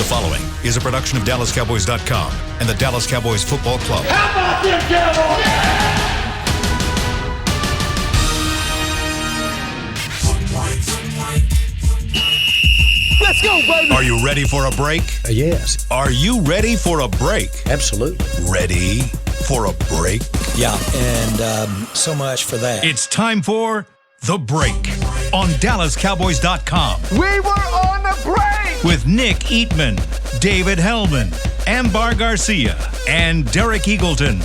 The following is a production of DallasCowboys.com and the Dallas Cowboys Football Club. How about them Cowboys? Let's go, baby! Are you ready for a break? Yes. Are you ready for a break? Absolutely. Ready for a break? Yeah, and so much for that. It's time for The Break on DallasCowboys.com. We were on the break! With Nick Eatman, David Hellman, Ambar Garcia, and Derek Eagleton.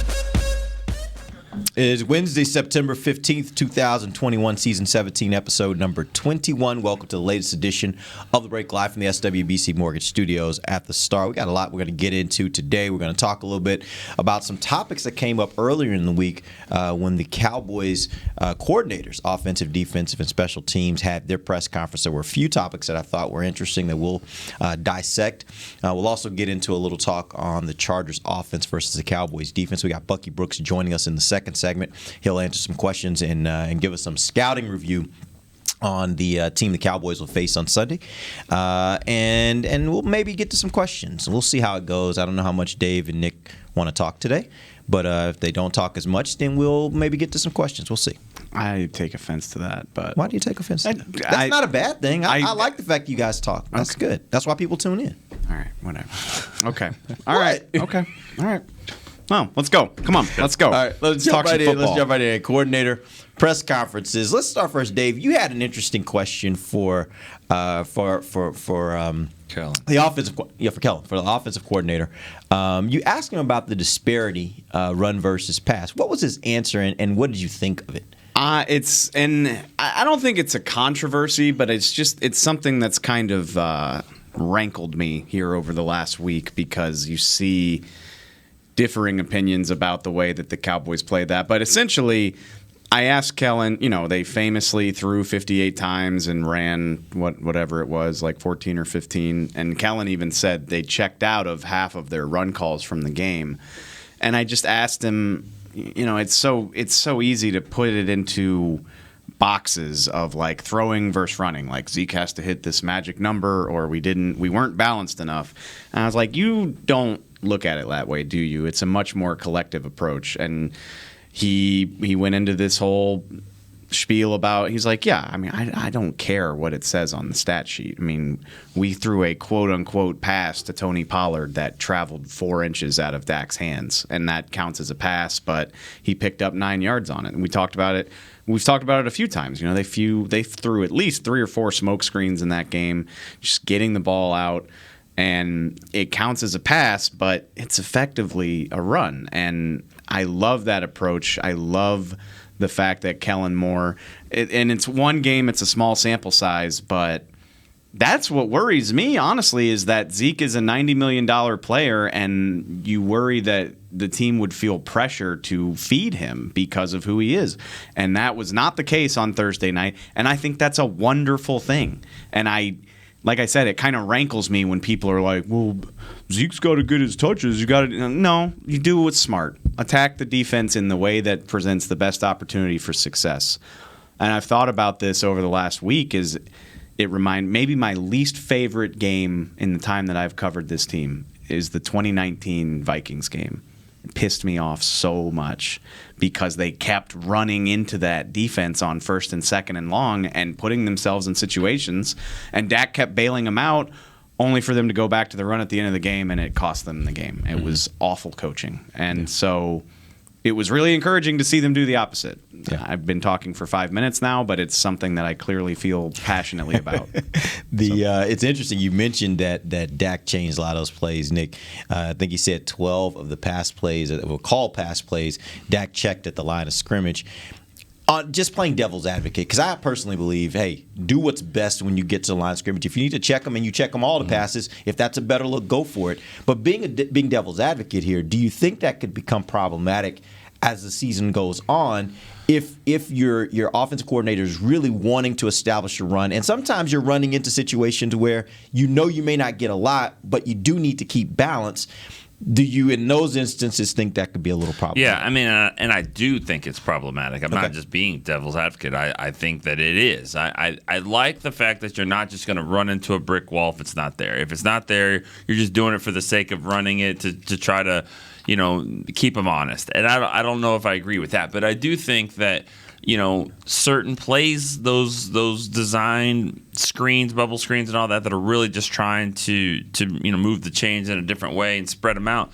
It is Wednesday, September 15th, 2021, Season 17, Episode number 21. Welcome to the latest edition of The Break live from the SWBC Mortgage Studios at the Star. We got a lot we're going to get into today. We're going to talk a little bit about some topics that came up earlier in the week when the Cowboys coordinators, offensive, defensive, and special teams, had their press conference. There were a few topics that I thought were interesting that we'll dissect. We'll also get into a little talk on the Chargers offense versus the Cowboys defense. We got Bucky Brooks joining us in the second segment. He'll answer some questions and give us some scouting review on the team the Cowboys will face on Sunday. And we'll maybe get to some questions. We'll see how it goes. I don't know how much Dave and Nick want to talk today. But if they don't talk as much, then we'll maybe get to some questions. We'll see. I take offense to that. But why do you take offense to that? That's not a bad thing. I like the fact you guys talk. That's good. That's why people tune in. All right, whatever. Okay. All right. Okay. All right. Well, let's go. Come on, let's go. All right, let's talk jump right some in. Let's jump right in. Coordinator press conferences. Let's start first, Dave. You had an interesting question for Kellen. The offensive, for Kellen, for the offensive coordinator. You asked him about the disparity, run versus pass. What was his answer, and what did you think of it? I don't think it's a controversy, but it's something that's kind of rankled me here over the last week because you see differing opinions about the way that the Cowboys played that. But essentially, I asked Kellen, they famously threw 58 times and ran whatever it was, like 14 or 15. And Kellen even said they checked out of half of their run calls from the game. And I just asked him, it's so easy to put it into boxes of like throwing versus running. Like Zeke has to hit this magic number or we weren't balanced enough. And I was like, you don't look at it that way, do you? It's a much more collective approach. And he went into this whole spiel about, he's like, yeah, I mean, I don't care what it says on the stat sheet. I mean, we threw a quote-unquote pass to Tony Pollard that traveled 4 inches out of Dak's hands, and that counts as a pass, but he picked up 9 yards on it. And we talked about it. We've talked about it a few times. They threw at least 3 or 4 smoke screens in that game, just getting the ball out. And it counts as a pass, but it's effectively a run. And I love that approach. I love the fact that Kellen Moore, and it's one game, it's a small sample size, but that's what worries me, honestly, is that Zeke is a $90 million player, and you worry that the team would feel pressure to feed him because of who he is. And that was not the case on Thursday night, and I think that's a wonderful thing. And like I said, it kind of rankles me when people are like, well, Zeke's got to get his touches. No, you do what's smart. Attack the defense in the way that presents the best opportunity for success. And I've thought about this over the last week. Maybe my least favorite game in the time that I've covered this team is the 2019 Vikings game. It pissed me off so much because they kept running into that defense on first and second and long and putting themselves in situations, and Dak kept bailing them out only for them to go back to the run at the end of the game, and it cost them the game. It was awful coaching. And so it was really encouraging to see them do the opposite. Yeah. I've been talking for 5 minutes now, but it's something that I clearly feel passionately about. It's interesting. You mentioned that Dak changed a lot of those plays, Nick. I think he said 12 of the pass plays, or called pass plays, Dak checked at the line of scrimmage. Just playing devil's advocate, because I personally believe, hey, do what's best when you get to the line of scrimmage. If you need to check them and you check them all the passes, if that's a better look, go for it. But being devil's advocate here, do you think that could become problematic as the season goes on if your offensive coordinator is really wanting to establish a run? And sometimes you're running into situations where you may not get a lot, but you do need to keep balance. Do you, in those instances, think that could be a little problematic? Yeah, I mean, and I do think it's problematic. I'm not just being devil's advocate. I think that it is. I like the fact that you're not just going to run into a brick wall if it's not there. If it's not there, you're just doing it for the sake of running it to try to, keep them honest. And I don't know if I agree with that, but I do think that, certain plays, those design screens, bubble screens, and all that are really just trying to move the chains in a different way and spread them out.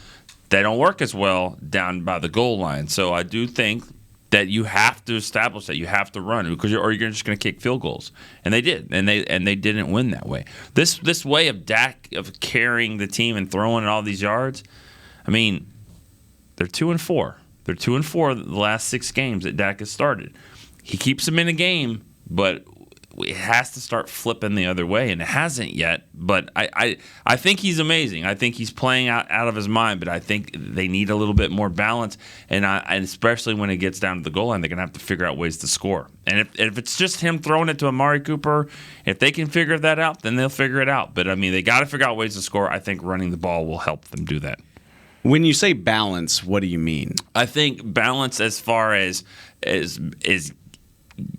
They don't work as well down by the goal line. So I do think that you have to establish that you have to run or you're just going to kick field goals, and they did, and they didn't win that way. This way of Dak of carrying the team and throwing all these yards, I mean, they're 2-4. They're 2-4 the last 6 games that Dak has started. He keeps them in a game, but it has to start flipping the other way, and it hasn't yet. But I think he's amazing. I think he's playing out of his mind, but I think they need a little bit more balance, and especially when it gets down to the goal line, they're going to have to figure out ways to score. And if it's just him throwing it to Amari Cooper, if they can figure that out, then they'll figure it out. But, I mean, they got to figure out ways to score. I think running the ball will help them do that. When you say balance, what do you mean? I think balance as far as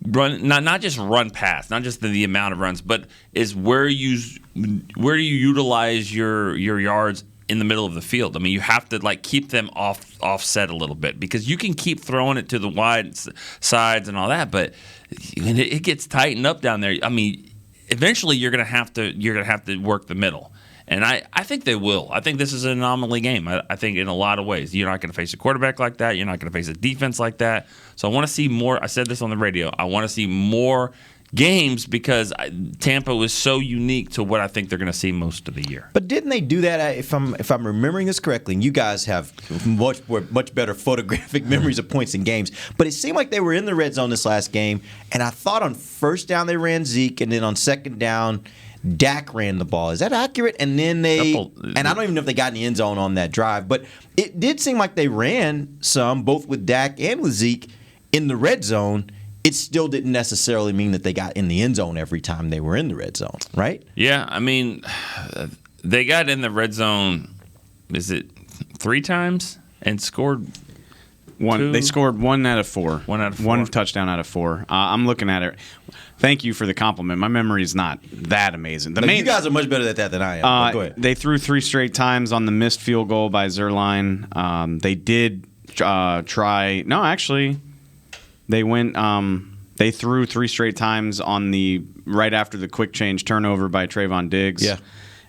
run, not just run past, not just the amount of runs, but is where you utilize your yards in the middle of the field. I mean, you have to keep them offset a little bit, because you can keep throwing it to the wide sides and all that, but when it gets tightened up down there, I mean, eventually you're gonna have to work the middle. And I think they will. I think this is an anomaly game. I think in a lot of ways. You're not going to face a quarterback like that. You're not going to face a defense like that. So I want to see more. I said this on the radio. I want to see more games, because Tampa was so unique to what I think they're going to see most of the year. But didn't they do that? If I'm remembering this correctly, and you guys have much better photographic memories of points in games, but it seemed like they were in the red zone this last game, and I thought on first down they ran Zeke, and then on second down Dak ran the ball. Is that accurate? And then and I don't even know if they got in the end zone on that drive, but it did seem like they ran some, both with Dak and with Zeke, in the red zone. It still didn't necessarily mean that they got in the end zone every time they were in the red zone, right? Yeah, I mean, they got in the red zone, is it 3 times, and scored one? 2? They scored 1 out of 4. 1 out of 4. 1 touchdown out of 4. I'm looking at it. Thank you for the compliment. My memory is not that amazing. You guys are much better at that than I am. Go ahead. They threw 3 straight times on the missed field goal by Zerline. They did try. No, actually, they went. They threw 3 straight times on the right after the quick change turnover by Trayvon Diggs. Yeah.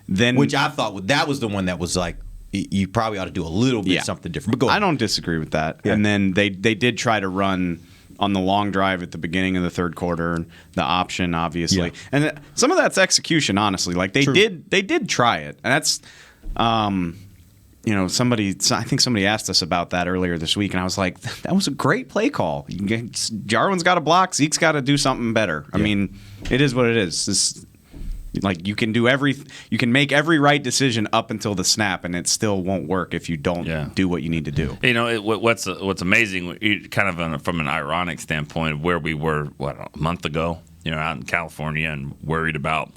Then, which I thought that was the one that was like, you probably ought to do a little bit something different. But go ahead. I don't disagree with that. Yeah. And then they did try to run on the long drive at the beginning of the third quarter, the option, obviously. Yeah. And some of that's execution, honestly. They did try it. And that's I think somebody asked us about that earlier this week, and I was like, that was a great play call. Jarwin's got to block, Zeke's got to do something better. I mean, it is what it is. You can make every right decision up until the snap, and it still won't work if you don't do what you need to do. What's amazing, kind of from an ironic standpoint of where we were, a month ago, out in California, and worried about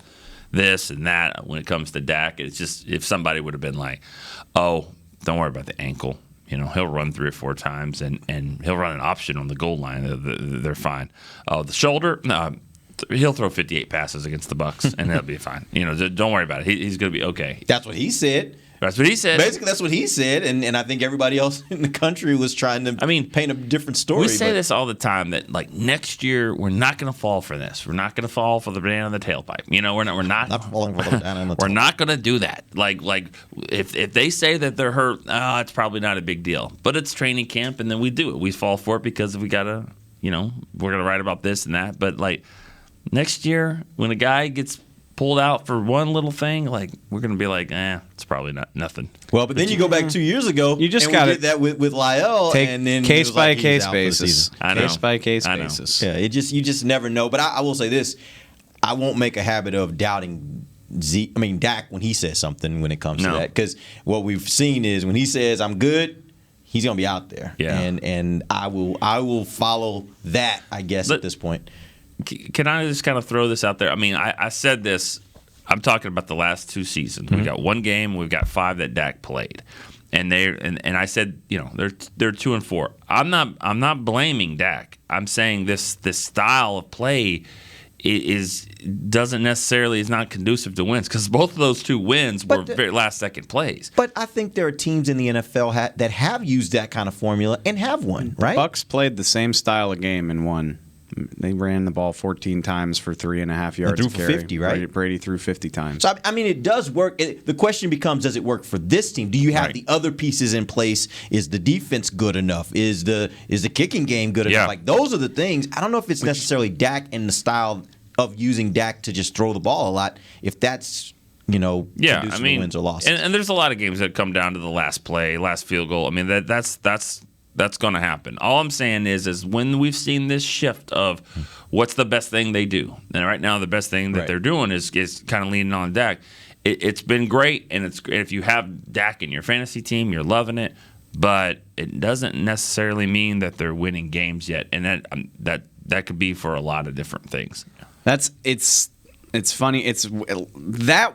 this and that when it comes to Dak. It's just, if somebody would have been like, oh, don't worry about the ankle. He'll run 3 or 4 times, and he'll run an option on the goal line. They're fine. Oh, the shoulder, no. He'll throw 58 passes against the Bucs, and that'll be fine. Don't worry about it. He's going to be okay. That's what he said. That's what he said. Basically, that's what he said, and I think everybody else in the country was trying to paint a different story. We say this all the time, that next year we're not going to fall for this. We're not going to fall for the banana in the tailpipe. We're not falling for the banana in the tailpipe. We're not going to do that. If they say that they're hurt, it's probably not a big deal. But it's training camp, and then we do it. We fall for it because we got to, we're going to write about this and that. But next year, when a guy gets pulled out for one little thing, we're going to be like, it's probably not nothing. Well, but then you go back 2 years ago. You just got did that with Lyle, and then case by case basis. Case by case basis. Yeah, you just never know. But I will say this: I won't make a habit of doubting Dak when he says something when it comes to that, because what we've seen is when he says I'm good, he's going to be out there. Yeah. And I will follow that, I guess, at this point. Can I just kind of throw this out there? I said this. I'm talking about the last 2 seasons. We've got 1 game. We've got 5 that Dak played. And I said, they're 2-4. I'm not blaming Dak. I'm saying this style of play is not conducive to wins, because both of those two wins were very last second plays. But I think there are teams in the NFL that have used that kind of formula and have won, right? Bucks played the same style of game and won. They ran the ball 14 times for 3.5 yards. Threw for 50, right? Brady threw 50 times. So, I mean, it does work. The question becomes, does it work for this team? Do you have the other pieces in place? Is the defense good enough? Is the kicking game good enough? Like, those are the things. I don't know if it's necessarily Dak and the style of using Dak to just throw the ball a lot, if that's conducive to wins or losses. And there's a lot of games that come down to the last play, last field goal. I mean, that's going to happen. All I'm saying is when we've seen this shift of what's the best thing they do, and right now the best thing that they're doing is kind of leaning on Dak. It's been great, and if you have Dak in your fantasy team, you're loving it. But it doesn't necessarily mean that they're winning games yet, and that could be for a lot of different things. It's funny. It's that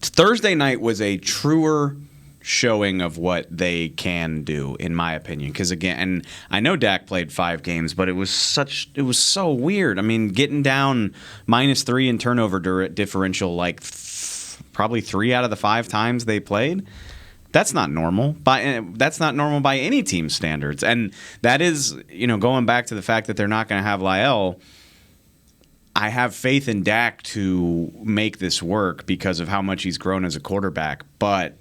Thursday night was a truer showing of what they can do, in my opinion. Because again, and I know Dak played 5 games, but it was so weird. I mean, getting down -3 in turnover differential, like probably 3 out of the 5 times they played. That's not normal. That's not normal by any team standards. And that is, going back to the fact that they're not going to have Lyle. I have faith in Dak to make this work because of how much he's grown as a quarterback. But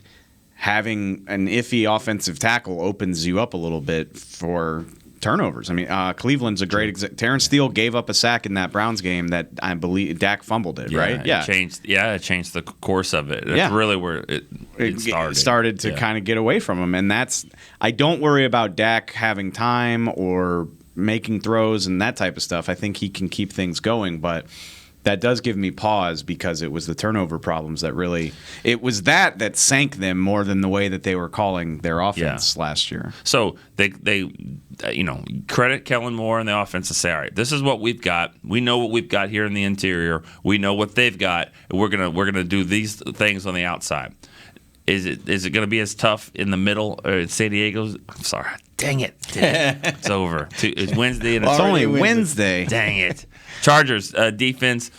having an iffy offensive tackle opens you up a little bit for turnovers. I mean, Cleveland's a great example. Terrence Steele gave up a sack in that Browns game that I believe Dak fumbled it, right? Yeah. It changed the course of it. That's really where it started to kind of get away from him. And I don't worry about Dak having time or making throws and that type of stuff. I think he can keep things going, but that does give me pause because it was the turnover problems that sank them more than the way that they were calling their offense last year. So they credit Kellen Moore and the offense to say, all right, this is what we've got. We know what we've got here in the interior. We know what they've got. And we're gonna do these things on the outside. Is it going to be as tough in the middle in San Diego's? I'm sorry. Dang it. It's over. It's Wednesday. And it's only Wednesday. Dang it. Chargers defense.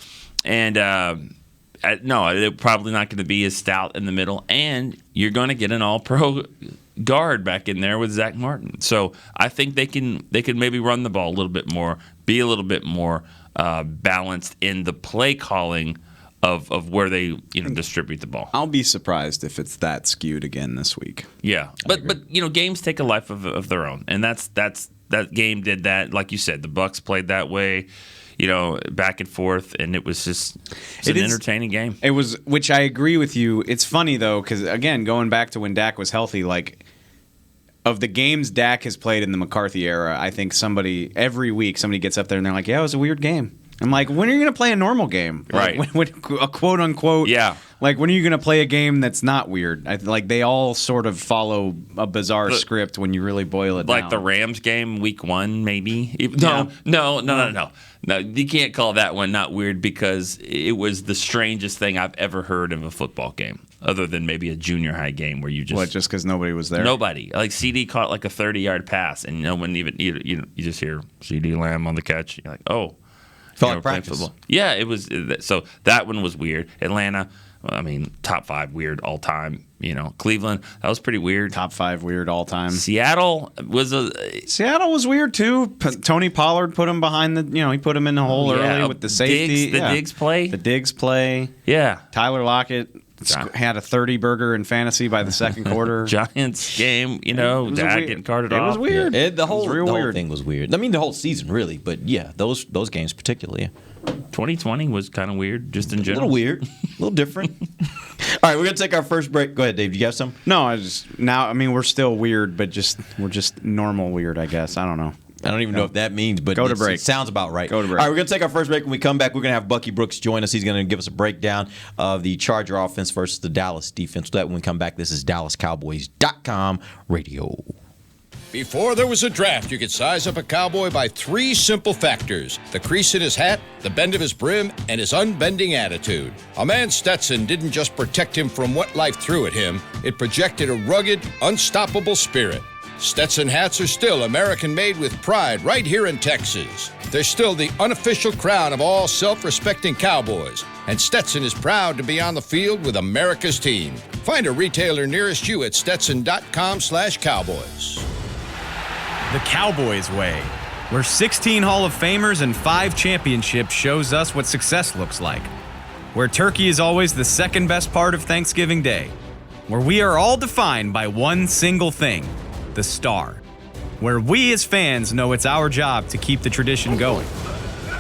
And no, they're probably not going to be as stout in the middle. And you're going to get an all-pro guard back in there with Zach Martin. So I think they can maybe run the ball a little bit more, be a little bit more balanced in the play calling of where they distribute the ball. I'll be surprised if it's that skewed again this week. Yeah, but games take a life of their own, and that game did that. Like you said, the Bucs played that way, back and forth, and it was just an entertaining game. It was, which I agree with you. It's funny though, because again, going back to when Dak was healthy, like of the games Dak has played in the McCarthy era, I think every week somebody gets up there and they're like, "Yeah, it was a weird game." I'm like, when are you going to play a normal game? Right. Like, a quote unquote. Yeah. Like, when are you going to play a game that's not weird? Like, they all sort of follow a bizarre script when you really boil it down. Like the Rams game, week 1, maybe? No, you can't call that one not weird because it was the strangest thing I've ever heard of a football game, other than maybe a junior high game where you just... What, just because nobody was there? Nobody. Like, CD caught like a 30-yard pass, and no one even... You just hear CD Lamb on the catch. You're like, oh... Felt like practice. Football. Yeah, it was. So that one was weird. Atlanta, top 5 weird all time. Cleveland, that was pretty weird. Top 5 weird all time. Seattle was weird too. Tony Pollard put him behind he put him in the hole early with the safety. Diggs play. The Diggs play. Yeah. Tyler Lockett had a 30-burger in fantasy by the second quarter. Giants game, Dak getting carted off. It was weird. The whole thing was weird. I mean, the whole season, really. But, yeah, those games particularly. 2020 was kind of weird, just in general. A little weird. A little different. All right, we're going to take our first break. Go ahead, Dave. Do you have some? No, we're still weird, but we're just normal weird, I guess. I don't know. I don't even know if that means, but go to break. It sounds about right. Go to break. All right, we're going to take our first break. When we come back, we're going to have Bucky Brooks join us. He's going to give us a breakdown of the Charger offense versus the Dallas defense. So that when we come back, this is DallasCowboys.com radio. Before there was a draft, you could size up a cowboy by 3 simple factors: the crease in his hat, the bend of his brim, and his unbending attitude. A man's Stetson didn't just protect him from what life threw at him, it projected a rugged, unstoppable spirit. Stetson hats are still American-made with pride right here in Texas. They're still the unofficial crown of all self-respecting cowboys, and Stetson is proud to be on the field with America's team. Find a retailer nearest you at stetson.com/cowboys. The Cowboys way, where 16 Hall of Famers and 5 championships shows us what success looks like. Where turkey is always the second best part of Thanksgiving Day. Where we are all defined by one single thing, the star. Where we as fans know it's our job to keep the tradition going.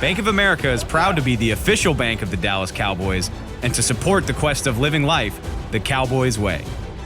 Bank of America is proud to be the official bank of the Dallas Cowboys and to support the quest of living life the Cowboys way.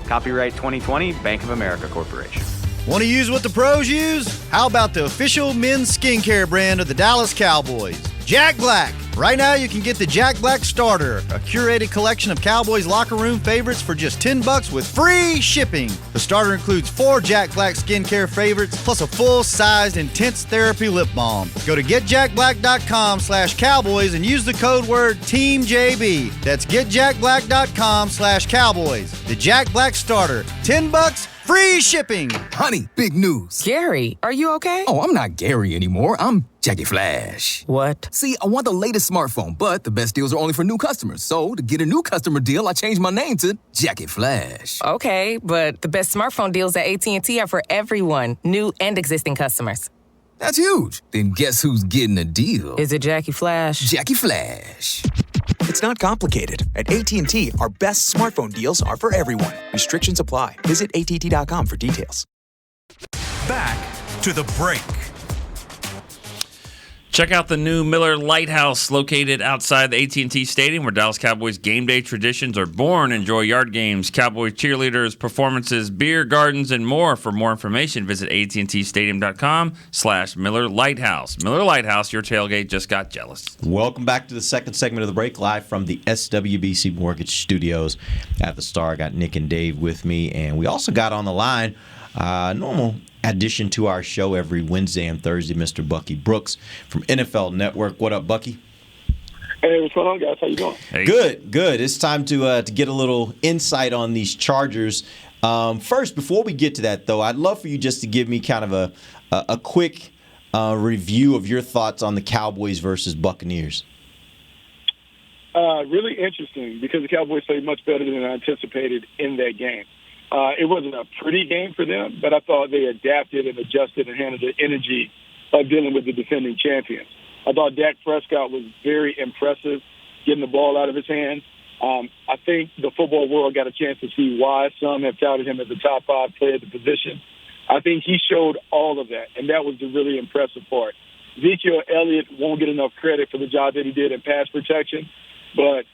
Copyright 2020, Bank of America Corporation. Want to use what the pros use? How about the official men's skincare brand of the Dallas Cowboys, Jack Black? Right now, you can get the Jack Black Starter, a curated collection of Cowboys locker room favorites for just $10 with free shipping. The starter includes 4 Jack Black skincare favorites, plus a full-sized intense therapy lip balm. Go to getjackblack.com/cowboys and use the code word TEAMJB. That's getjackblack.com/cowboys. The Jack Black Starter, $10, free shipping. Honey, big news. Gary, are you okay? Oh, I'm not Gary anymore. I'm Jackie Flash. What? See, I want the latest smartphone, but the best deals are only for new customers. So, to get a new customer deal, I changed my name to Jackie Flash. Okay, but the best smartphone deals at AT&T are for everyone, new and existing customers. That's huge. Then guess who's getting a deal? Is it Jackie Flash? Jackie Flash. It's not complicated. At AT&T, our best smartphone deals are for everyone. Restrictions apply. Visit att.com for details. Back to the break. Check out the new Miller Lighthouse located outside the AT&T Stadium where Dallas Cowboys game day traditions are born. Enjoy yard games, Cowboy cheerleaders, performances, beer gardens, and more. For more information, visit attstadium.com/Miller Lighthouse. Miller Lighthouse, your tailgate just got jealous. Welcome back to the second segment of the break, live from the SWBC Mortgage Studios at the Star. I got Nick and Dave with me, and we also got on the line normal addition to our show every Wednesday and Thursday, Mr. Bucky Brooks from NFL Network. What up, Bucky? Hey, what's going on, guys? How you doing? Hey. Good. It's time to get a little insight on these Chargers. First, before we get to that, though, I'd love for you just to give me kind of a quick review of your thoughts on the Cowboys versus Buccaneers. Really interesting because the Cowboys played much better than I anticipated in that game. It wasn't a pretty game for them, but I thought they adapted and adjusted and handled the energy of dealing with the defending champions. I thought Dak Prescott was very impressive getting the ball out of his hands. I think the football world got a chance to see why some have touted him as a top 5 player at the position. I think he showed all of that, and that was the really impressive part. Ezekiel Elliott won't get enough credit for the job that he did in pass protection, but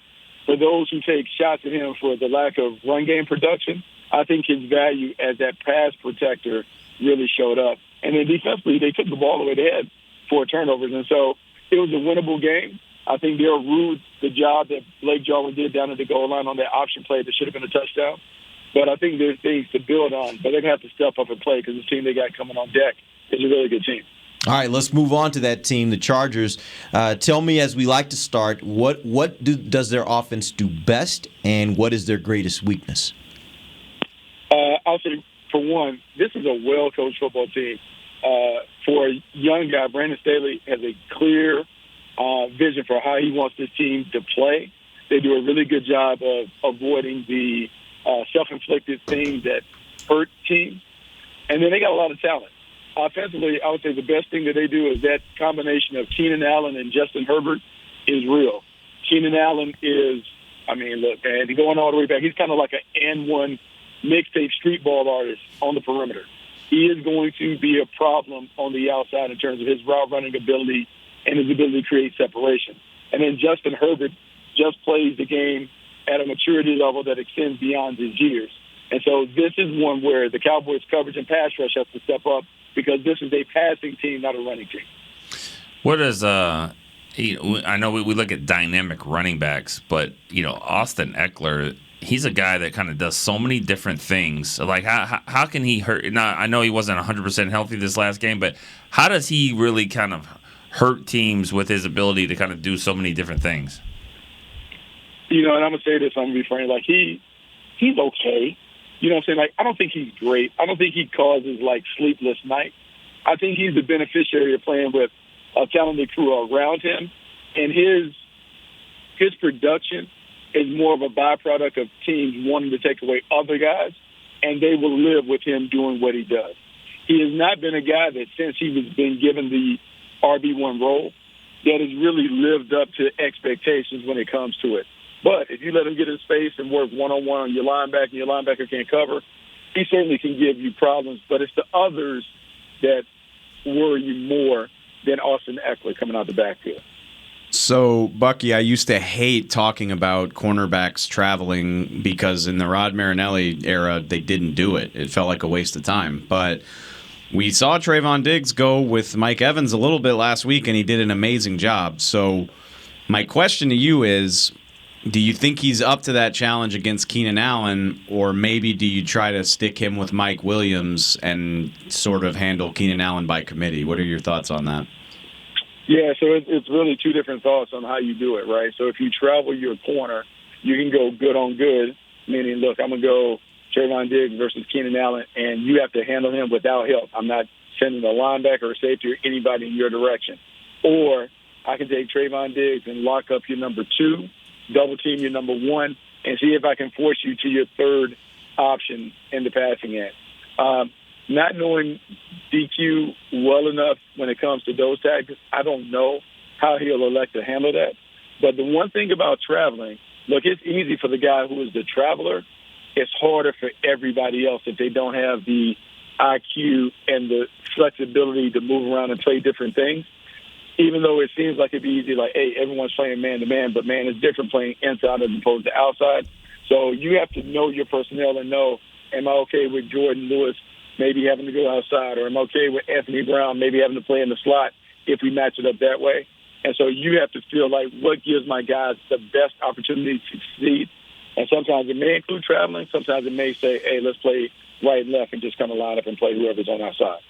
for those who take shots at him for the lack of run game production, I think his value as that pass protector really showed up. And then defensively, they took the ball away. They had 4 turnovers. And so it was a winnable game. I think they'll rue the job that Blake Jarwin did down at the goal line on that option play that should have been a touchdown. But I think there's things to build on. But they're going to have to step up and play because this team they got coming on deck is a really good team. All right, let's move on to that team, the Chargers. Tell me, as we like to start, what does their offense do best, and what is their greatest weakness? I'll say, for one, this is a well-coached football team. For a young guy, Brandon Staley has a clear vision for how he wants this team to play. They do a really good job of avoiding the self-inflicted things that hurt teams. And then they got a lot of talent. Offensively, I would say the best thing that they do is that combination of Keenan Allen and Justin Herbert is real. Keenan Allen is, look, man, going all the way back, he's kind of like an N1 mixtape street ball artist on the perimeter. He is going to be a problem on the outside in terms of his route running ability and his ability to create separation. And then Justin Herbert just plays the game at a maturity level that extends beyond his years. And so this is one where the Cowboys' coverage and pass rush has to step up because this is a passing team, not a running team. What is I know we look at dynamic running backs, but Austin Eckler he's a guy that kind of does so many different things. Like, how can he hurt? Now, I know he wasn't 100% healthy this last game, but how does he really kind of hurt teams with his ability to kind of do so many different things? You know, and I'm going to say this, I'm going to be frank, like, he's okay. You know what I'm saying? Like, I don't think he's great. I don't think he causes, like, sleepless nights. I think he's the beneficiary of playing with a talented crew around him, and his production is more of a byproduct of teams wanting to take away other guys, and they will live with him doing what he does. He has not been a guy that, since he was been given the RB1 role, that has really lived up to expectations when it comes to it. But if you let him get in space and work one-on-one on your linebacker, and your linebacker can't cover, he certainly can give you problems. But it's the others that worry you more than Austin Eckler coming out the backfield. So, Bucky, I used to hate talking about cornerbacks traveling because in the Rod Marinelli era, they didn't do it. It felt like a waste of time. But we saw Trayvon Diggs go with Mike Evans a little bit last week, and he did an amazing job. So my question to you is, do you think he's up to that challenge against Keenan Allen, or maybe do you try to stick him with Mike Williams and sort of handle Keenan Allen by committee? What are your thoughts on that? Yeah, so it's really two different thoughts on how you do it, right? So if you travel your corner, you can go good on good, meaning, look, I'm going to go Trayvon Diggs versus Keenan Allen, and you have to handle him without help. I'm not sending a linebacker or safety or anybody in your direction. Or I can take Trayvon Diggs and lock up your number 2, double team your number 1, and see if I can force you to your third option in the passing end. Not knowing DQ well enough when it comes to those tactics, I don't know how he'll elect to handle that. But the one thing about traveling, look, it's easy for the guy who is the traveler. It's harder for everybody else if they don't have the IQ and the flexibility to move around and play different things. Even though it seems like it'd be easy, like, hey, everyone's playing man-to-man, but, man, it's different playing inside as opposed to outside. So you have to know your personnel and know, am I okay with Jordan Lewis maybe having to go outside, or I'm okay with Anthony Brown maybe having to play in the slot if we match it up that way. And so you have to feel like what gives my guys the best opportunity to succeed. And sometimes it may include traveling. Sometimes it may say, hey, let's play right and left and just kind of line up and play whoever's on our side.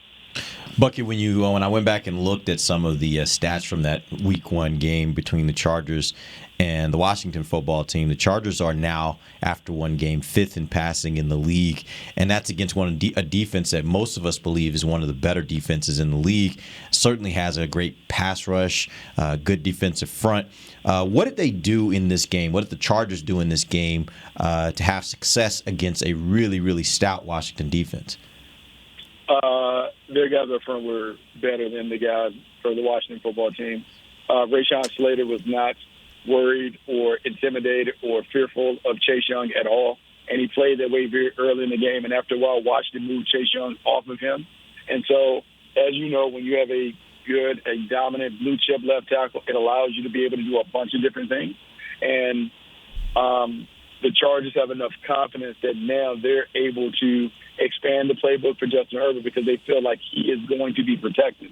Bucky, when I went back and looked at some of the stats from that Week 1 game between the Chargers and the Washington football team, the Chargers are now, after one game, 5th in passing in the league, and that's against a defense that most of us believe is one of the better defenses in the league. Certainly has a great pass rush, good defensive front. What did they do in this game? What did the Chargers do in this game to have success against a really, really stout Washington defense? Their guys up front were better than the guys for the Washington football team. Rashawn Slater was not worried or intimidated or fearful of Chase Young at all, and he played that way very early in the game, and after a while Washington moved Chase Young off of him. And so, as you know, when you have a dominant blue-chip left tackle, it allows you to be able to do a bunch of different things. And the Chargers have enough confidence that now they're able to expand the playbook for Justin Herbert because they feel like he is going to be protected.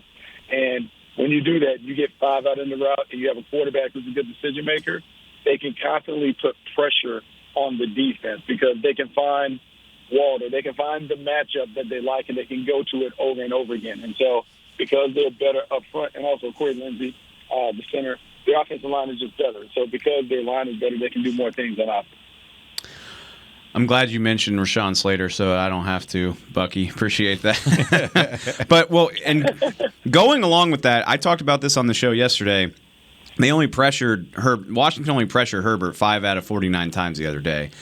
And when you do that, you get 5 out in the route, and you have a quarterback who's a good decision maker. They can constantly put pressure on the defense because they can find Walter, they can find the matchup that they like, and they can go to it over and over again. And so, because they're better up front, and also Corey Lindsey, the center, their offensive line is just better. So, because their line is better, they can do more things on offense. I'm glad you mentioned Rashawn Slater, so I don't have to, Bucky. Appreciate that. But, well, and going along with that, I talked about this on the show yesterday. Washington only pressured Herbert 5 out of 49 times the other day.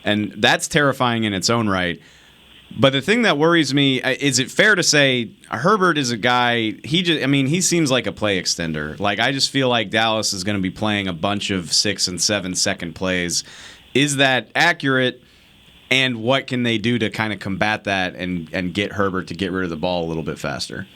And that's terrifying in its own right. But the thing that worries me, is it fair to say Herbert is a guy, he seems like a play extender. Like, I just feel like Dallas is going to be playing a bunch of 6 and 7 second plays. Is that accurate? And what can they do to kind of combat that and get Herbert to get rid of the ball a little bit faster?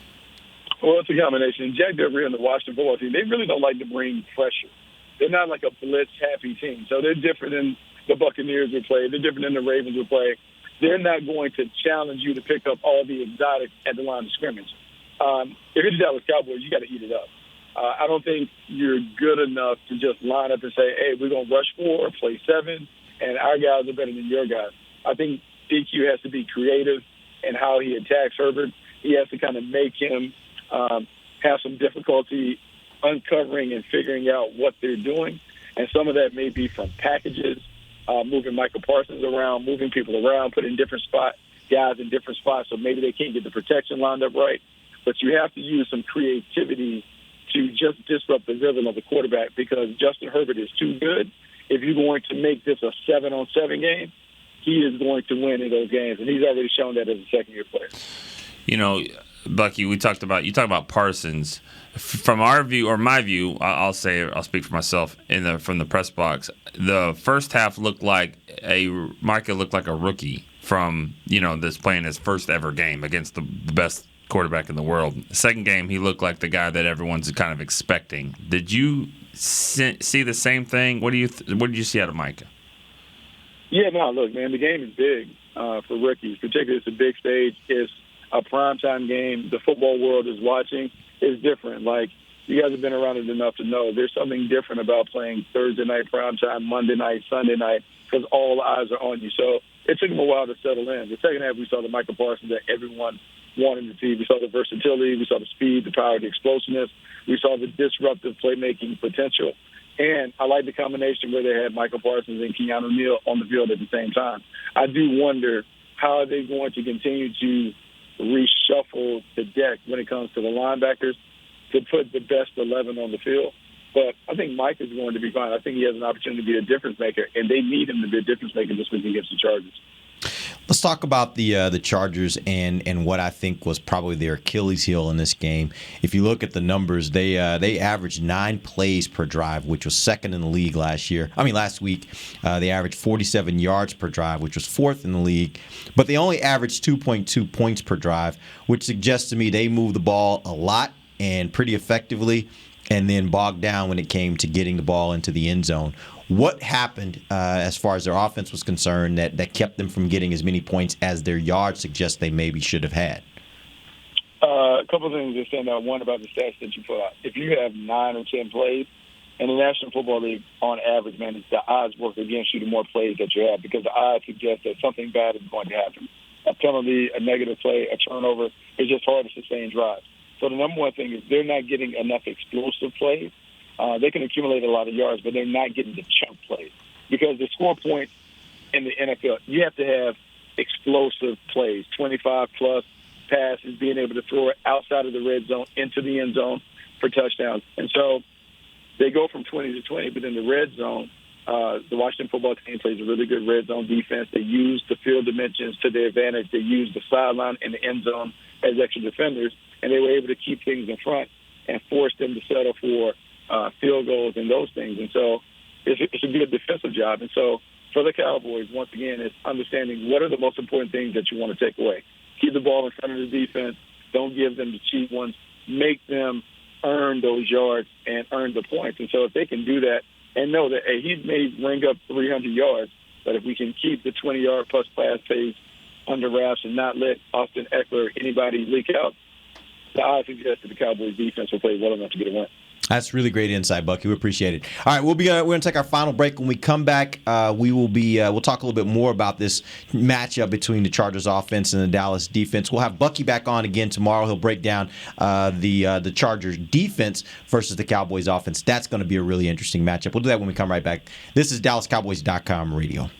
Well, it's a combination. Jack Del Rio and the Washington football team, they really don't like to bring pressure. They're not like a blitz-happy team. So they're different than the Buccaneers would play. They're different than the Ravens would play. They're not going to challenge you to pick up all the exotics at the line of scrimmage. If you're the Dallas Cowboys, you got to eat it up. I don't think you're good enough to just line up and say, hey, we're going to rush 4, play 7, and our guys are better than your guys. I think DQ has to be creative in how he attacks Herbert. He has to kind of make him have some difficulty uncovering and figuring out what they're doing. And some of that may be from packages, moving Michael Parsons around, moving people around, putting guys in different spots, so maybe they can't get the protection lined up right. But you have to use some creativity to just disrupt the rhythm of the quarterback, because Justin Herbert is too good. If you're going to make this a 7-on-7 game, he is going to win in those games, and he's already shown that as a second-year player. You know, Bucky, you talked about Parsons. From our view, or my view, I'll speak for myself from the press box. The first half looked like Micah looked like a rookie from, this playing his first ever game against the best quarterback in the world. The second game, he looked like the guy that everyone's kind of expecting. Did you see the same thing? What did you see out of Micah? Yeah, no, look, man, the game is big for rookies. Particularly, it's a big stage. It's a primetime game. The football world is watching. It's different. Like, you guys have been around it enough to know there's something different about playing Thursday night primetime, Monday night, Sunday night, because all eyes are on you. So it took him a while to settle in. The second half, we saw the Michael Parsons that everyone wanted to see. We saw the versatility. We saw the speed, the power, the explosiveness. We saw the disruptive playmaking potential. And I like the combination where they had Michael Parsons and Keanu Neal on the field at the same time. I do wonder how are they going to continue to reshuffle the deck when it comes to the linebackers to put the best 11 on the field. But I think Mike is going to be fine. I think he has an opportunity to be a difference maker, and they need him to be a difference maker this week against the Chargers. Let's talk about the Chargers and what I think was probably their Achilles heel in this game. If you look at the numbers, they averaged 9 plays per drive, which was second in the league last week. They averaged 47 yards per drive, which was 4th in the league. But they only averaged 2.2 points per drive, which suggests to me they moved the ball a lot and pretty effectively, and then bogged down when it came to getting the ball into the end zone. What happened as far as their offense was concerned that kept them from getting as many points as their yards suggest they maybe should have had? A couple of things that stand out. One, about the stats that you put out. If you have 9 or 10 plays in the National Football League, on average, man, the odds work against you the more plays that you have, because the odds suggest that something bad is going to happen. A penalty, a negative play, a turnover, it's just hard to sustain drives. So the number one thing is they're not getting enough explosive plays. They can accumulate a lot of yards, but they're not getting the chunk plays. Because the score points in the NFL, you have to have explosive plays, 25-plus passes, being able to throw it outside of the red zone into the end zone for touchdowns. And so they go from 20 to 20, but in the red zone, the Washington football team plays a really good red zone defense. They use the field dimensions to their advantage. They use the sideline and the end zone as extra defenders, and they were able to keep things in front and force them to settle for field goals and those things. And so it's a good defensive job. And so for the Cowboys, once again, it's understanding what are the most important things that you want to take away. Keep the ball in front of the defense. Don't give them the cheap ones. Make them earn those yards and earn the points. And so if they can do that and know that, hey, he may ring up 300 yards, but if we can keep the 20-yard plus pass pace under wraps and not let Austin Eckler or anybody leak out, the odds suggest that the Cowboys defense will play well enough to get a win. That's really great insight, Bucky. We appreciate it. All right, we're going to take our final break. When we come back, we'll talk a little bit more about this matchup between the Chargers offense and the Dallas defense. We'll have Bucky back on again tomorrow. He'll break down the Chargers defense versus the Cowboys offense. That's going to be a really interesting matchup. We'll do that when we come right back. This is DallasCowboys.com radio.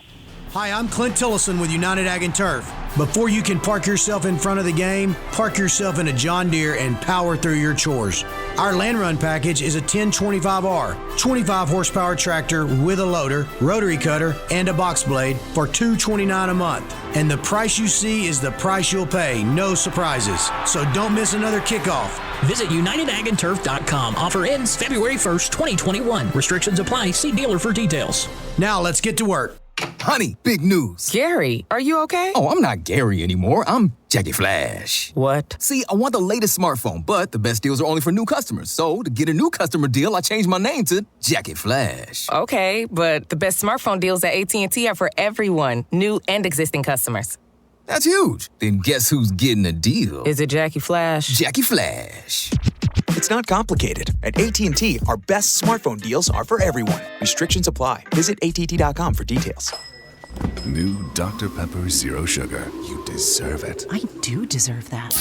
Hi, I'm Clint Tillison with United Ag and Turf. Before you can park yourself in front of the game, park yourself in a John Deere and power through your chores. Our Land Run package is a 1025R, 25 horsepower tractor with a loader, rotary cutter, and a box blade for $229 a month. And the price you see is the price you'll pay, no surprises. So don't miss another kickoff. Visit UnitedAgAndTurf.com. Offer ends February 1st, 2021. Restrictions apply. See dealer for details. Now let's get to work. Honey, big news. Gary, are you okay? Oh, I'm not Gary anymore. I'm Jackie Flash. What? See, I want the latest smartphone, but the best deals are only for new customers. So, to get a new customer deal, I changed my name to Jackie Flash. Okay, but the best smartphone deals at AT&T are for everyone, new and existing customers. That's huge. Then guess who's getting a deal? Is it Jackie Flash? Jackie Flash. It's not complicated. At AT&T, our best smartphone deals are for everyone. Restrictions apply. Visit att.com for details. New Dr. Pepper Zero Sugar. You deserve it. I do deserve that.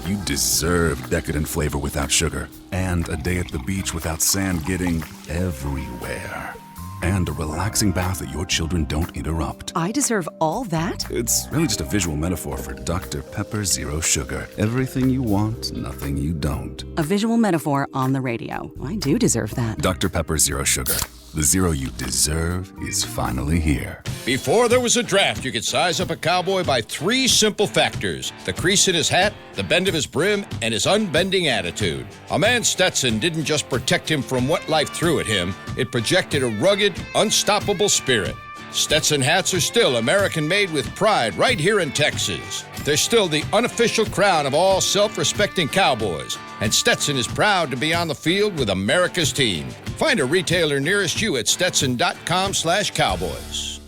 You deserve decadent flavor without sugar. And a day at the beach without sand getting everywhere. And a relaxing bath that your children don't interrupt. I deserve all that? It's really just a visual metaphor for Dr. Pepper Zero Sugar. Everything you want, nothing you don't. A visual metaphor on the radio. I do deserve that. Dr. Pepper Zero Sugar. The zero you deserve is finally here. Before there was a draft, you could size up a cowboy by 3 simple factors: the crease in his hat, the bend of his brim, and his unbending attitude. A man Stetson didn't just protect him from what life threw at him, it projected a rugged, unstoppable spirit. Stetson hats are still American-made with pride right here in Texas. They're still the unofficial crown of all self-respecting cowboys, and Stetson is proud to be on the field with America's team. Find a retailer nearest you at stetson.com/cowboys.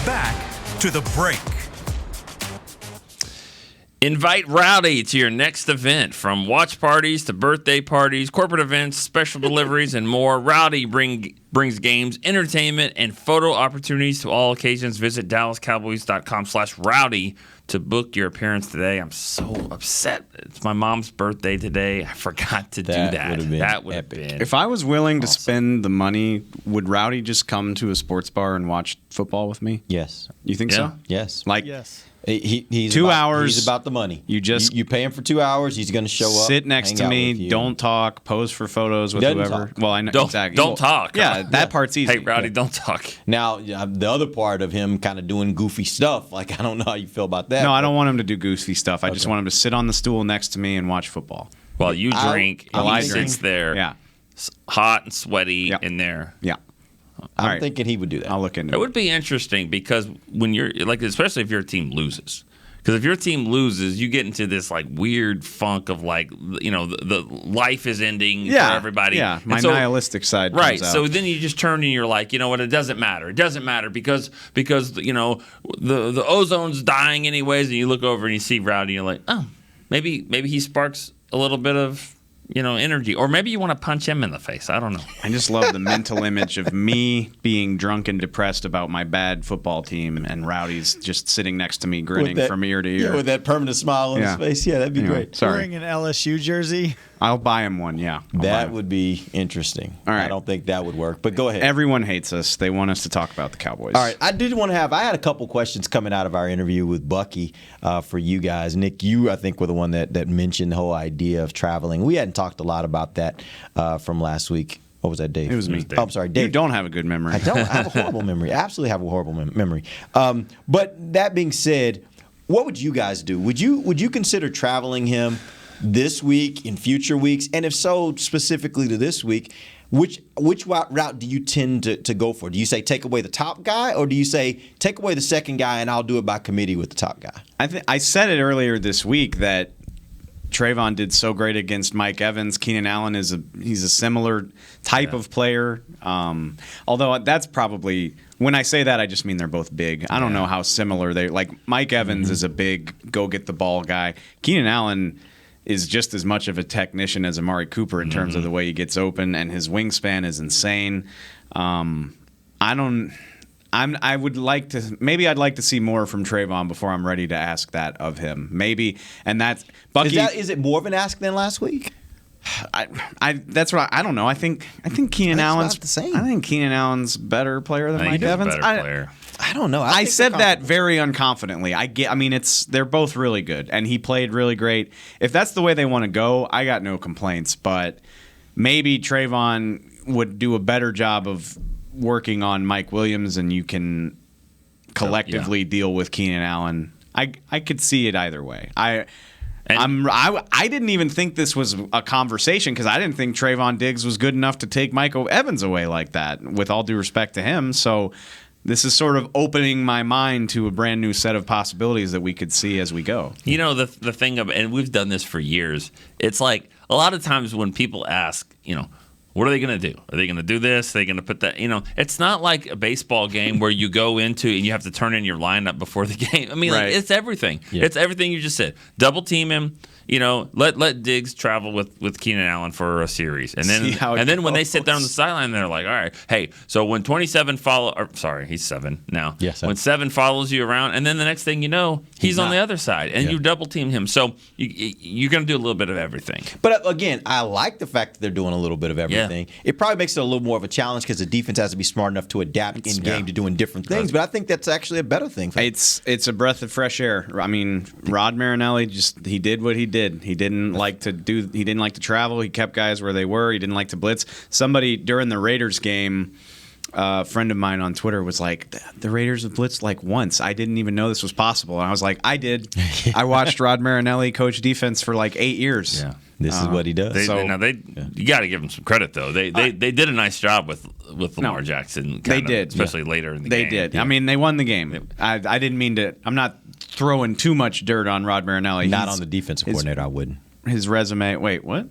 Back to the break. Invite Rowdy to your next event. From watch parties to birthday parties, corporate events, special deliveries, and more. Rowdy brings games, entertainment, and photo opportunities to all occasions. Visit DallasCowboys.com/Rowdy to book your appearance today. I'm so upset. It's my mom's birthday today. I forgot to do that. That would have been. If I was willing to spend the money, would Rowdy just come to a sports bar and watch football with me? Yes. You think so? Yes. Like, Yes. He's 2 about, hours. He's about the money. You just you pay him for 2 hours. He's going to show up. Sit next hang to out me. with you. Don't talk. Pose for photos with Doesn't whoever. talk. Well, I know Don't, exactly. don't talk. Yeah, that part's easy. Hey, Rowdy, don't talk. Now, the other part of him kind of doing goofy stuff, like I don't know how you feel about that. No, I don't want him to do goofy stuff. I just want him to sit on the stool next to me and watch football. While you drink, I'm and he thinking- sits there, Yeah. hot and sweaty in there. Yeah. I'm All right. thinking he would do that. I'll look into It it. would be interesting because when you're like, especially if your team loses. Because if your team loses, you get into this like weird funk of like, the life is ending for everybody. Yeah, And my nihilistic side Right. comes out. So then you just turn and you're like, you know what? It doesn't matter. It doesn't matter because the ozone's dying anyways. And you look over and you see Rowdy. And you're like, oh, maybe he sparks a little bit of energy, or maybe you want to punch him in the face. I don't know. I just love the mental image of me being drunk and depressed about my bad football team, and Rowdy's just sitting next to me, grinning from ear to ear. Yeah, with that permanent smile on his face. Yeah, that'd be great. Sorry. Wearing an LSU jersey. I'll buy him one, yeah. That would be interesting. All right. I don't think that would work, but go ahead. Everyone hates us. They want us to talk about the Cowboys. All right. I had a couple questions coming out of our interview with Bucky for you guys. Nick, you, I think, were the one that mentioned the whole idea of traveling. We hadn't talked a lot about that from last week. What was that, Dave? It was me. Oh, I'm sorry, Dave. You don't have a good memory. I don't. I have a horrible memory. I absolutely have a horrible memory. But that being said, what would you guys do? Would you consider traveling him this week, in future weeks? And if so, specifically to this week, which route do you tend to go for? Do you say take away the top guy, or do you say take away the second guy and I'll do it by committee with the top guy? I said it earlier this week that Trayvon did so great against Mike Evans. Keenan Allen he's a similar type of player. Although that's probably, when I say that, I just mean they're both big. I don't know how similar they like. Mike Evans is a big go get the ball guy. Keenan Allen is just as much of a technician as Amari Cooper in terms of the way he gets open, and his wingspan is insane. I'd like to see more from Trayvon before I'm ready to ask that of him. Maybe, and that's Bucky. Is it more of an ask than last week? That's what I don't know. I think Keenan Allen's the same. I think Keenan Allen's better player than Mike Evans. I don't know. I said that very unconfidently. They're both really good, and he played really great. If that's the way they want to go, I got no complaints. But maybe Trayvon would do a better job of working on Mike Williams, and you can collectively deal with Keenan Allen. I could see it either way. I didn't even think this was a conversation because I didn't think Trayvon Diggs was good enough to take Michael Evans away like that, with all due respect to him. So this is sort of opening my mind to a brand new set of possibilities that we could see as we go. You know, the thing of, and we've done this for years, it's like a lot of times when people ask, what are they going to do? Are they going to do this? Are they going to put that? It's not like a baseball game where you go into and you have to turn in your lineup before the game. I mean, Right. it's everything. Yeah. It's everything you just said. Double team him. let Diggs travel with Keenan Allen for a series, and then when they sit down on the sideline, they're like, all right, hey, so when 27 he's 7 now. Yes. When 7 follows you around, and then the next thing you know, he's on the other side, and you double team him. So you're going to do a little bit of everything. But again, I like the fact that they're doing a little bit of everything. Yeah. It probably makes it a little more of a challenge because the defense has to be smart enough to adapt in game to doing different things. But I think that's actually a better thing. It's a breath of fresh air. I mean, Rod Marinelli he did what he did. He didn't like to travel. He kept guys where they were. He didn't like to blitz. Somebody during the Raiders game, a friend of mine on Twitter was like, the Raiders have blitzed like once. I didn't even know this was possible. And I was like, I did. I watched Rod Marinelli coach defense for like 8 years. Yeah. This is what he does. You got to give him some credit though. They did a nice job with Lamar Jackson. They did, especially later in the game. They did. Yeah. I mean, they won the game. I didn't mean to. I'm not throwing too much dirt on Rod Marinelli. Not on the defensive coordinator. I wouldn't. His resume. Wait, what?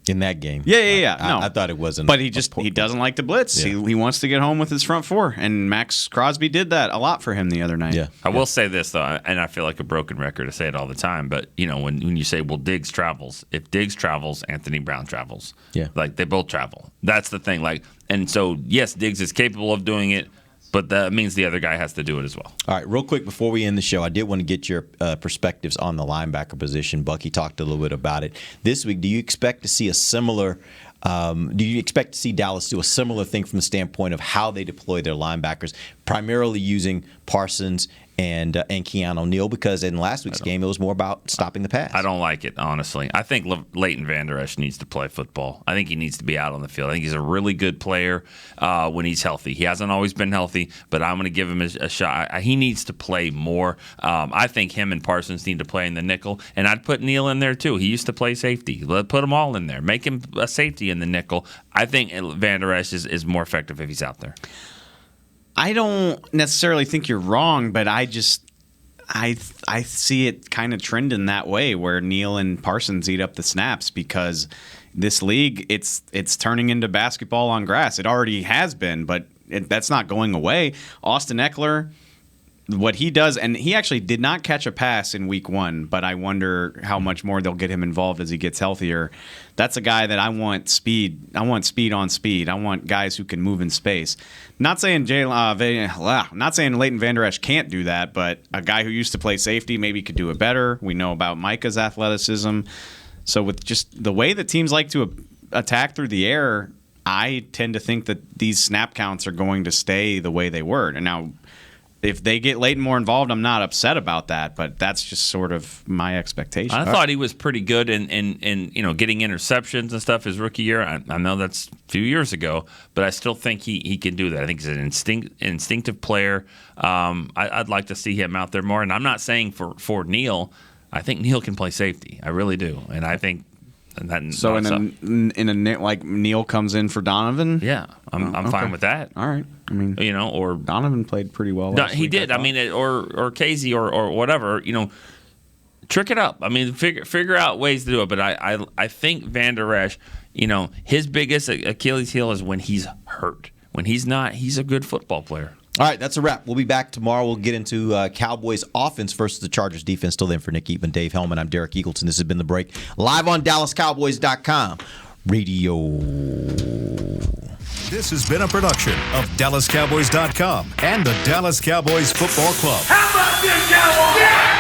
In that game. Yeah. No. I thought it wasn't. But he doesn't like to blitz. Yeah. He wants to get home with his front four. And Max Crosby did that a lot for him the other night. Yeah. I will say this, though, and I feel like a broken record to say it all the time, but, when you say, well, Diggs travels, if Diggs travels, Anthony Brown travels. Yeah. Like, they both travel. That's the thing. And so, yes, Diggs is capable of doing it, but that means the other guy has to do it as well. All right, real quick before we end the show, I did want to get your perspectives on the linebacker position. Bucky talked a little bit about it. This week, do you expect to see a similar do you expect to see Dallas do a similar thing from the standpoint of how they deploy their linebackers, primarily using Parsons and Keanu O'Neal? Because in last week's game, it was more about stopping the pass. I don't like it, honestly. I think Leighton Vander Esch needs to play football. I think he needs to be out on the field. I think he's a really good player when he's healthy. He hasn't always been healthy, but I'm going to give him a shot. He needs to play more. I think him and Parsons need to play in the nickel, and I'd put Neal in there too. He used to play safety. Put them all in there. Make him a safety in the nickel. I think Vander Esch is more effective if he's out there. I don't necessarily think you're wrong, but I see it kind of trending that way where Neal and Parsons eat up the snaps because this league, it's turning into basketball on grass. It already has been, but that's not going away. Austin Eckler, what he does, and he actually did not catch a pass in week 1, but I wonder how much more they'll get him involved as he gets healthier. That's a guy that I want speed. I want speed on speed. I want guys who can move in space. Not saying Leighton Vander Esch can't do that, but a guy who used to play safety maybe could do it better. We know about Micah's athleticism. So with just the way that teams like to attack through the air, I tend to think that these snap counts are going to stay the way they were. And now, if they get Leighton more involved, I'm not upset about that, but that's just sort of my expectation. I thought he was pretty good in getting interceptions and stuff his rookie year. I know that's a few years ago, but I still think he can do that. I think he's an instinctive player. I'd like to see him out there more. And I'm not saying for Neal. I think Neal can play safety. I really do, and I think. So like Neal comes in for Donovan? Yeah, I'm fine with that. All right. I mean, or Donovan played pretty well. He did. I mean, or Casey or whatever. Trick it up. I mean, figure out ways to do it. But I think Vander Esch, his biggest Achilles heel is when he's hurt. When he's not, he's a good football player. All right, that's a wrap. We'll be back tomorrow. We'll get into Cowboys offense versus the Chargers defense. Till then, for Nick Eatman, Dave Hellman, I'm Derek Eagleton. This has been The Break, live on DallasCowboys.com radio. This has been a production of DallasCowboys.com and the Dallas Cowboys Football Club. How about this, Cowboys? Yeah!